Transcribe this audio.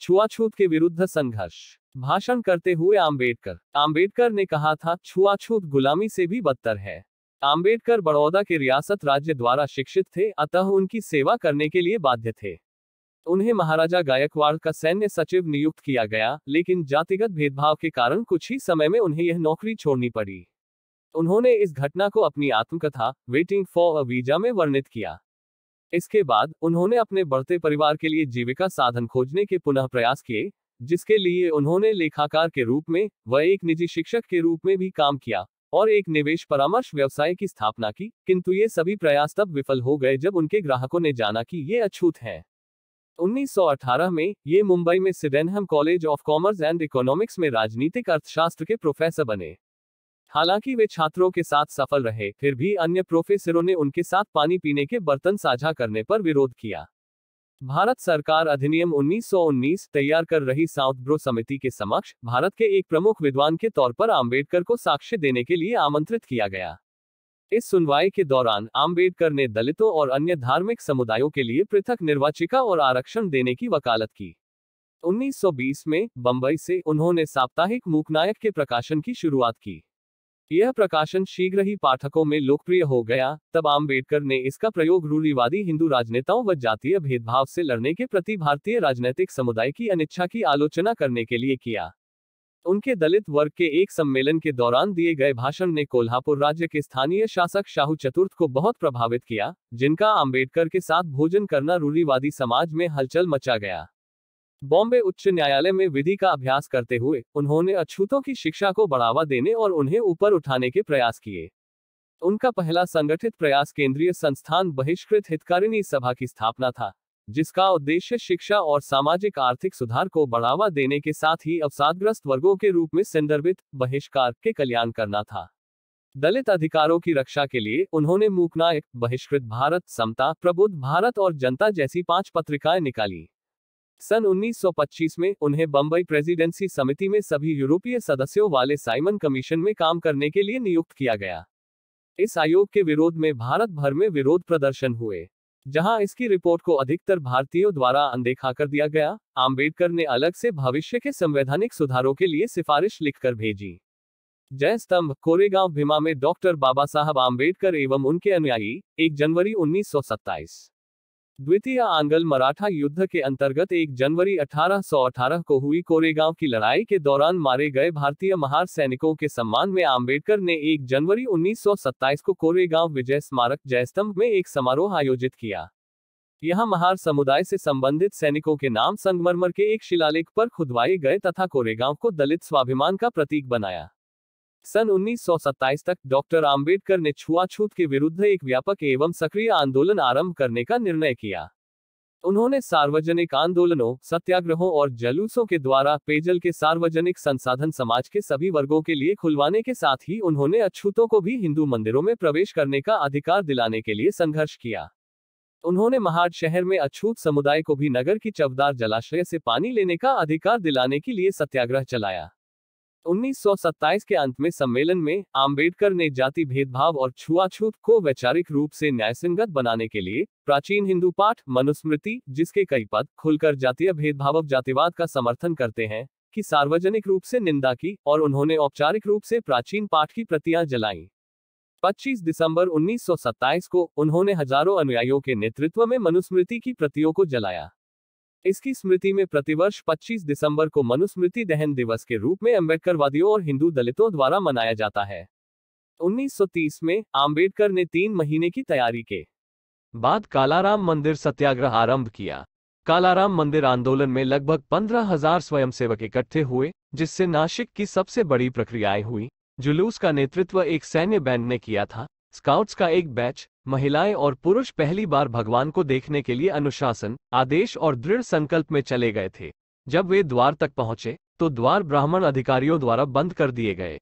छुआछूत के विरुद्ध संघर्ष। भाषण करते हुए आम्बेडकर ने कहा था, छुआछूत गुलामी से भी बदतर है। आम्बेडकर बड़ौदा के रियासत राज्य द्वारा शिक्षित थे, अतः उनकी सेवा करने के लिए बाध्य थे। उन्हें महाराजा गायकवाड़ का सैन्य सचिव नियुक्त किया गया, लेकिन जातिगत भेदभाव के कारण कुछ ही समय में उन्हें यह नौकरी छोड़नी पड़ी। उन्होंने इस घटना को अपनी आत्मकथा वेटिंग फॉर अ वीजा में वर्णित किया। इसके बाद उन्होंने अपने बढ़ते परिवार के लिए जीविका साधन खोजने के पुनः प्रयास किए, जिसके लिए उन्होंने लेखाकार के रूप में व एक निजी शिक्षक के रूप में भी काम किया और एक निवेश परामर्श व्यवसाय की स्थापना की, किंतु ये सभी प्रयास तब विफल हो गए जब उनके ग्राहकों ने जाना कि ये अछूत हैं। 1918 में ये मुंबई में Sydenham college of commerce and economics में राजनीतिक अर्थशास्त्र के प्रोफेसर बने। हालांकि वे छात्रों के साथ सफल रहे, फिर भी अन्य प्रोफेसरों ने उनके साथ पानी पीने के बर्तन साझा करने पर विरोध किया। भारत सरकार अधिनियम 1919 तैयार कर रही साउथ ब्रो समिति के समक्ष भारत के एक प्रमुख विद्वान के तौर पर आम्बेडकर को साक्ष्य देने के लिए आमंत्रित किया गया। इस सुनवाई के दौरान आम्बेडकर ने दलितों और अन्य धार्मिक समुदायों के लिए पृथक निर्वाचिका और आरक्षण देने की वकालत की। 1920 में बंबई से उन्होंने साप्ताहिक मूकनायक के प्रकाशन की शुरुआत की। यह प्रकाशन शीघ्र ही पाठकों में लोकप्रिय हो गया। तब आम्बेडकर ने इसका प्रयोग रूढ़िवादी हिंदू राजनेताओं व जातीय भेदभाव से लड़ने के प्रति भारतीय राजनीतिक समुदाय की अनिच्छा की आलोचना करने के लिए किया। उनके दलित वर्ग के एक सम्मेलन के दौरान दिए गए भाषण ने कोल्हापुर राज्य के स्थानीय शासक शाहू चतुर्थ को बहुत प्रभावित किया, जिनका आम्बेडकर के साथ भोजन करना रूढ़िवादी समाज में हलचल मचा गया। बॉम्बे उच्च न्यायालय में विधि का अभ्यास करते हुए उन्होंने अछूतों की शिक्षा को बढ़ावा देने और उन्हें ऊपर उठाने के प्रयास किए। उनका पहला संगठित प्रयास केंद्रीय संस्थान बहिष्कृत हितकारिणी सभा की स्थापना था, जिसका उद्देश्य शिक्षा और सामाजिक आर्थिक सुधार को बढ़ावा देने के साथ ही अवसादग्रस्त वर्गों के रूप में संदर्भित बहिष्कार के कल्याण करना था। दलित अधिकारों की रक्षा के लिए उन्होंने मूकनायक, बहिष्कृत भारत, समता, प्रबुद्ध भारत और जनता जैसी 5 पत्रिकाएं निकाली। सन 1925 में उन्हें बंबई प्रेसिडेंसी समिति में सभी यूरोपीय सदस्यों वाले साइमन कमीशन में काम करने के लिए नियुक्त किया गया। इस आयोग के विरोध में भारत भर में विरोध प्रदर्शन हुए, जहां इसकी रिपोर्ट को अधिकतर भारतीयों द्वारा अनदेखा कर दिया गया। आम्बेडकर ने अलग से भविष्य के संवैधानिक सुधारों के लिए सिफारिश लिखकर भेजी। जय स्तंभ, कोरेगांव भीमा में डॉक्टर बाबा साहब आम्बेडकर एवं उनके अनुयायी 1 जनवरी 1927। द्वितीय आंग्ल मराठा युद्ध के अंतर्गत 1 जनवरी 1818 को हुई कोरेगांव की लड़ाई के दौरान मारे गए भारतीय महार सैनिकों के सम्मान में आम्बेडकर ने 1 जनवरी 1927 को कोरेगांव विजय स्मारक जयस्तंभ में एक समारोह आयोजित किया। यहां महार समुदाय से संबंधित सैनिकों के नाम संगमरमर के एक शिलालेख पर खुदवाए गए तथा कोरेगांव को दलित स्वाभिमान का प्रतीक बनाया। सन 1927 तक डॉक्टर आम्बेडकर ने छुआछूत के विरुद्ध एक व्यापक एवं सक्रिय आंदोलन आरंभ करने का निर्णय किया। उन्होंने सार्वजनिक आंदोलनों, सत्याग्रहों और जुलूसों के द्वारा पेयजल के सार्वजनिक संसाधन समाज के सभी वर्गों के लिए खुलवाने के साथ ही उन्होंने अछूतों को भी हिंदू मंदिरों में प्रवेश करने का अधिकार दिलाने के लिए संघर्ष किया। उन्होंने महाड शहर में अछूत समुदाय को भी नगर की चवदार जलाशय से पानी लेने का अधिकार दिलाने के लिए सत्याग्रह चलाया। 1927 के अंत में सम्मेलन में आम्बेडकर ने जाति भेदभाव और छुआछूत को वैचारिक रूप से न्यायसंगत बनाने के लिए प्राचीन हिंदू पाठ मनुस्मृति, जिसके कई पद खुलकर जातीय भेदभाव जातिवाद का समर्थन करते हैं, की सार्वजनिक रूप से निंदा की और उन्होंने औपचारिक रूप से प्राचीन पाठ की प्रतियां जलाईं। 25 दिसंबर 1927 को उन्होंने हजारों अनुयायियों के नेतृत्व में मनुस्मृति की प्रतियों को जलाया। इसकी स्मृति में प्रतिवर्ष 25 दिसंबर को मनुस्मृति दहन दिवस के रूप में अम्बेडकरवादियों और हिंदू दलितों द्वारा मनाया जाता है। 1930 में आम्बेडकर ने 3 महीने की तैयारी के बाद कालाराम मंदिर सत्याग्रह आरंभ किया। कालाराम मंदिर आंदोलन में लगभग 15,000 स्वयंसेवक इकट्ठे हुए, जिससे नासिक की सबसे बड़ी प्रक्रियाएं हुई। जुलूस का नेतृत्व एक सैन्य बैंड ने किया था। स्काउट्स का एक बैच, महिलाएं और पुरुष पहली बार भगवान को देखने के लिए अनुशासन, आदेश और दृढ़ संकल्प में चले गए थे। जब वे द्वार तक पहुंचे तो द्वार ब्राह्मण अधिकारियों द्वारा बंद कर दिए गए।